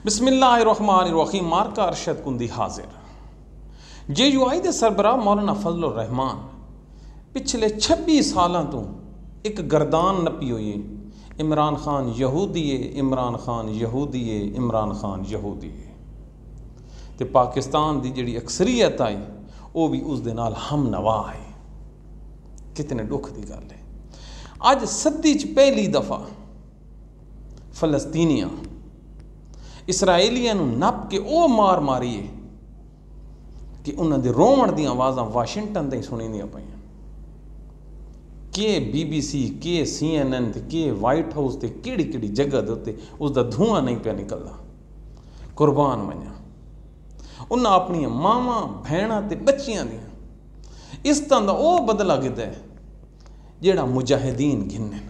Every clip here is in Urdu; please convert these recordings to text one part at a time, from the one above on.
بسم اللہ الرحمن الرحیم مارکا ارشد کندی حاضر JUI دے سربراہ مولانا فضل الرحمان پچھلے 26 سالاں تو ایک گردان نپی ہوئی ہے عمران خان یہودی ہے، عمران خان یہودی ہے، عمران خان یہودی ہے تے پاکستان دی جڑی اکثریت آئی وہ بھی اس دے نال ہم نوا ہے۔ کتنے دکھ دی گل ہے، اج صدی چ پہلی دفعہ فلسطینیاں اسرائیلیاں نو نپ کے او مار ماری ہے کہ انہاں دے رومن دی آوازاں واشنگٹن تے سنیندیاں پئیاں، کہ BBC کہ CNN تے کہ وائٹ ہاؤس تے کیڑی کیڑی جگہ دے اس دا دھواں نہیں پیا نکلدا۔ قربان ونجا انہاں اپنی ماواں بہناں تے بچیاں دیاں اس طرح دا او بدلہ گدا ہے جیڑا مجاہدین گھنن۔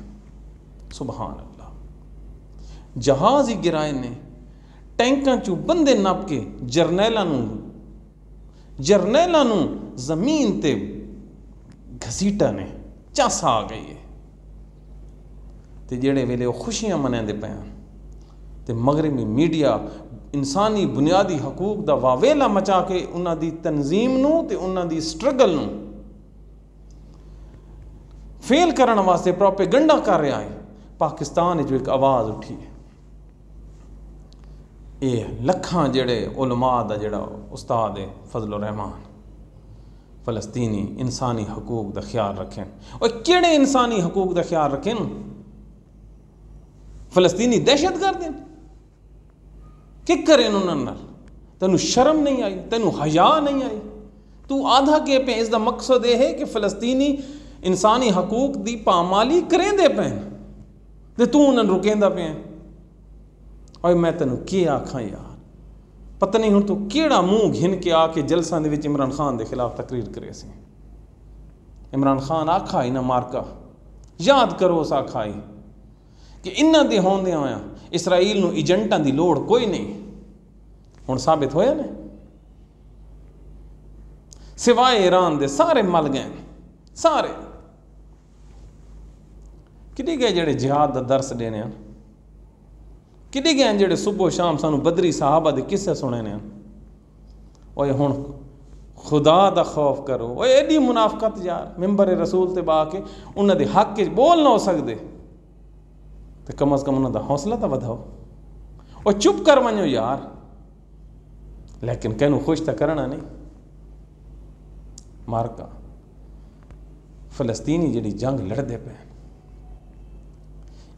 سبحان اللہ، جہاز ہی گرائے نے، ٹینکاں چوں بندے نپ کے جرنیلاں نو زمین تے گھسیٹا نے، چاس آ گئی ہے تے جڑے ویلے وہ خوشیاں مناندے پے تے مغربی میڈیا انسانی بنیادی حقوق دا واویلا مچا کے انہاں دی تنظیم نو تے انہاں دی سٹرگل نو فیل کرن واسطے پروپیگنڈا کر رہا ہے۔ پاکستان جو ایک آواز اٹھی ہے، یہ لکھاں جڑے علماء دا جڑا استاد ہے فضل الرحمان فلسطینی انسانی حقوق دا خیال رکھیں، اور کیڑے انسانی حقوق دا خیال رکھیں؟ فلسطینی دہشت گرد ہیں کہ کریں انہوں نے؟ تینوں شرم نہیں آئی؟ تینوں حیا نہیں آئی؟ تو آدھا کے پہ اس دا مقصد یہ ہے کہ فلسطینی انسانی حقوق دی پامالی کریں دے پہ تے تو انہوں نے رکیں دا پہ ہیں۔ اور میں تینوں کیا آکھاں یار، پتہ نہیں ہوں تو کیڑا منہ گھن کے آ کے جلساں دے وچ عمران خان دے خلاف تقریر کرے سی۔ عمران خان آکھا ہی نہ مارکا، یاد کرو اس آکھا ہی کہ انہاں دے ہوندے ہویاں اسرائیل نو ایجنٹاں دی لوڑ کوئی نہیں۔ ہن ثابت ہویا نا، سوائے ایران دے سارے مل گئے، سارے کدی گئے جڑے جہاد دا درس دینے ہیں، کدی گئے جڑے صبح و شام سانو بدری صحابہ دے قصے سنے نے۔ اوے ہن خدا دا خوف کرو، اوے ایڈی منافقت یار، ممبر رسول تے با کے انہاں دے حق وچ بول نہ ہو سکدے تے کم از کم انہاں دا حوصلہ تا ودھاؤ، او چپ کر ونجو یار، لیکن کینوں خوش تا کرنا نہیں۔ مارکا فلسطینی جڑی جنگ لڑدے پے،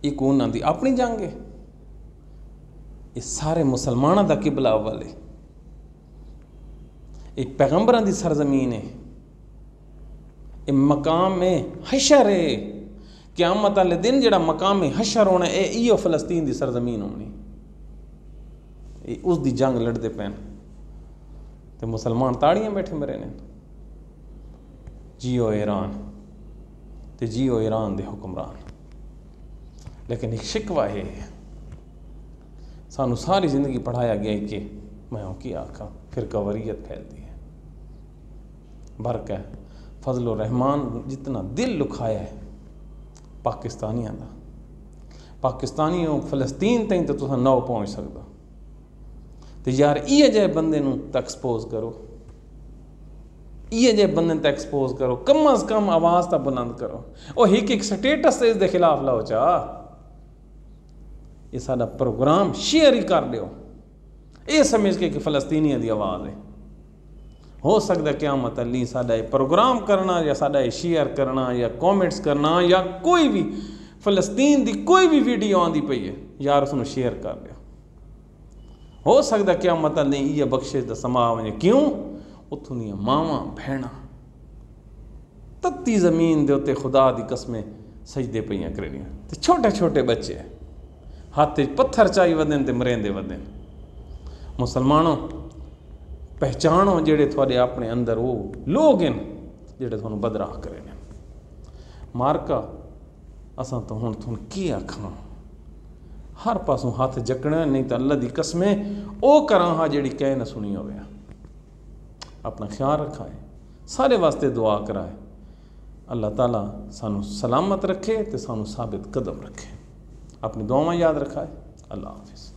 ایک انہاں دی اپنی جنگ ہے، یہ سارے مسلمانوں دا قبلہ اول ہے، ایک پیغمبراں دی سرزمین ہے، یہ مقام حشر ہے، قیامت والے دن جڑا مقام حشر ہونا ہے ایو فلسطین دی سرزمین ہونی، اس دی جنگ لڑدے پے تے مسلمان تاڑیاں بیٹھے مرے نے، جیو ایران تے جیو ایران دے حکمران۔ لیکن ایک شکوہ ہے، سانو ساری زندگی پڑھایا گیا ہے کہ میں ہوں کی آکھا فرقہ واریت پھیلتی ہے۔ برک ہے فضل الرحمان جتنا دل لکھایا ہے پاکستانیاں دا، پاکستانیوں فلسطین تائیں تو تساں نہ پہنچ سکدا تے یار یہ جے بندے نو تے ایکسپوز کرو، یہ جے بندے تے ایکسپوز کرو، کم از کم آواز تا بلند کرو، او ایک سٹیٹس اس دے خلاف لاؤ چاہ، یہ سارا پروگرام شیئر ہی کر دیو، یہ سمجھ کے کہ فلسطینیاں دی آواز ہے۔ ہو سکتا ہے قیامت علی سارا پروگرام کرنا یا سارا شیئر کرنا یا کومنٹس کرنا یا کوئی بھی فلسطین دی کوئی بھی ویڈیو آندی پئی ہے یار اس نو شیئر کر دیو، ہو سکتا ہے قیامت علی یہ بخشش دا سما ونجے۔ کیوں؟ اتھوں دیاں ماواں بہناں تتی زمین دے اتے خدا دی قسمیں سجدے پئیاں کرنیاں تے چھوٹے چھوٹے بچے ہاتھ پتھر چائی ودن تے مریندے ودن۔ مسلمانوں پہچانو جڑے تھوڑے اپنے اندر وہ لوگ ہیں جڑے تھانوں بدراہ کرے نے۔ مارکا اساں تو ہن تھون کی آکھاں، ہر پاسوں ہاتھ جکڑنا نہیں تو اللہ دی قسمیں او کراں ہا جڑی کہے نہ سنی ہوئے۔ اپنا خیال رکھا ہے، سارے واسطے دعا کرائے، اللہ تعالیٰ سانو سلامت رکھے تے سانو ثابت قدم رکھے۔ اپنی دعاواں یاد رکھا ہے۔ اللہ حافظ۔